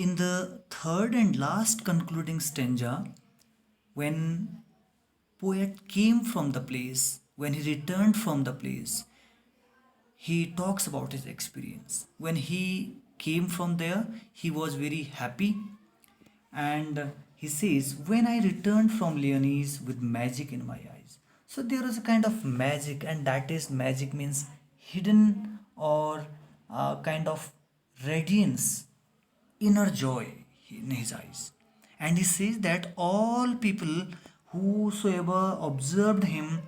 In the third and last concluding stanza, when poet came from the place, when he returned from the place, he talks about his experience. When he came from there, he was very happy, and he says, when I returned from Lyonnesse with magic in my eyes. So there was a kind of magic, and that is magic means hidden or kind of radiance, inner joy in his eyes. And he says that all people whosoever observed him,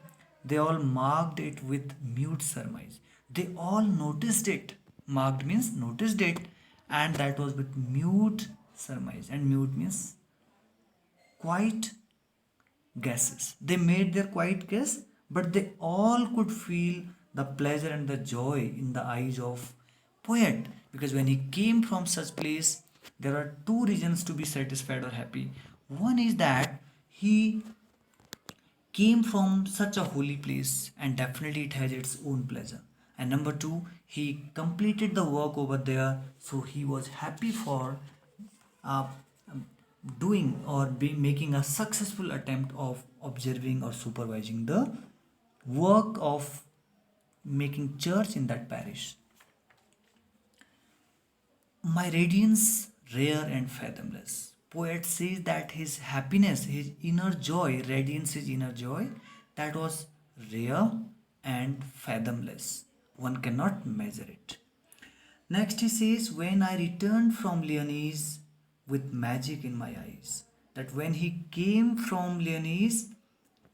they all marked it with mute surmise. They all noticed it. Marked means noticed it, and that was with mute surmise. And mute means quiet guesses. They made their quiet guess, but they all could feel the pleasure and the joy in the eyes of poet, because when he came from such place, there are two reasons to be satisfied or happy. One is that he came from such a holy place, and definitely it has its own pleasure. And number two, he completed the work over there, so he was happy for uh, doing or making a successful attempt of observing or supervising the work of making church in that parish. My radiance rare and fathomless. Poet says that his happiness, his inner joy, radiance, his inner joy, that was rare and fathomless. One cannot measure it. Next he says, when I returned from Lyonnesse with magic in my eyes. That when he came from Lyonnesse,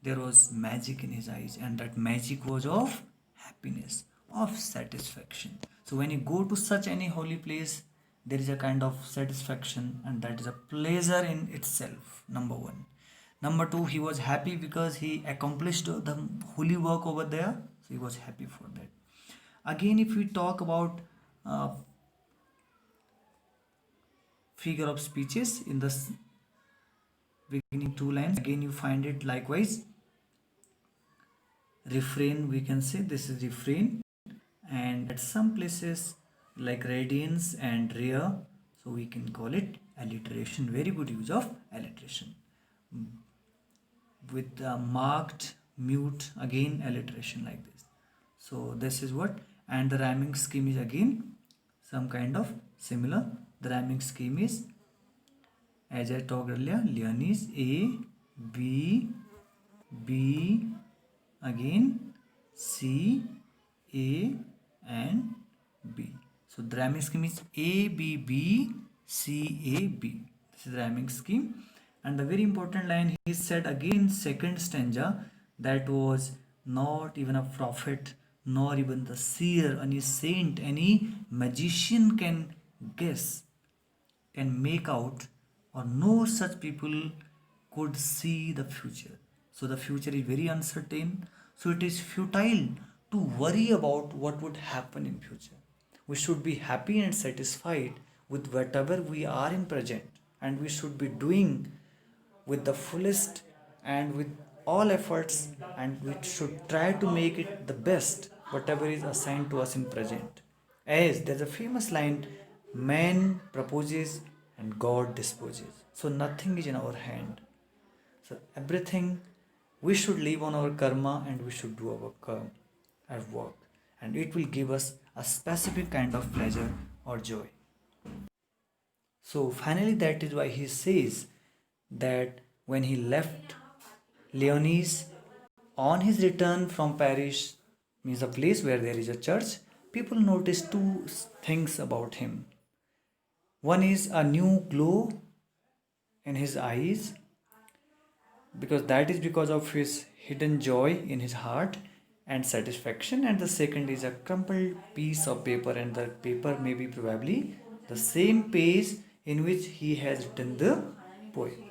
there was magic in his eyes, and that magic was of happiness, of satisfaction. So when you go to such any holy place, there is a kind of satisfaction, and that is a pleasure in itself. Number one. Number two, he was happy because he accomplished the holy work over there, so he was happy for that. Again, if we talk about uh, figure of speeches in the beginning two lines, again you find it likewise. Refrain, we can say this is refrain, and at some places like radiance and rare, so we can call it alliteration. Very good use of alliteration. With marked, mute, again alliteration like this. So this is what, and the rhyming scheme is again some kind of similar. The rhyming scheme is, as I talked earlier, Lyonnesse A, B, B, again C, A, and B. So the rhyming scheme is A, B, B, C, A, B. This is the rhyming scheme. And the very important line he said again, second stanza, that was not even a prophet, nor even the seer, any saint, any magician can guess, can make out, or no such people could see the future. So the future is very uncertain. So it is futile to worry about what would happen in future. We should be happy and satisfied with whatever we are in present, and we should be doing with the fullest and with all efforts, and we should try to make it the best whatever is assigned to us in present. As there's a famous line, man proposes and God disposes. So nothing is in our hand. So everything, we should live on our karma, and we should do our karma at work, and it will give us a specific kind of pleasure or joy. So finally, that is why he says that when he left Lyonnesse on his return from Paris, means a place where there is a church, people noticed two things about him. One is a new glow in his eyes, because that is because of his hidden joy in his heart and satisfaction. And the second is a crumpled piece of paper, and the paper may be probably the same page in which he has written the poem.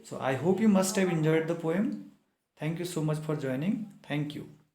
So I hope you must have enjoyed the poem. Thank you so much for joining. Thank you.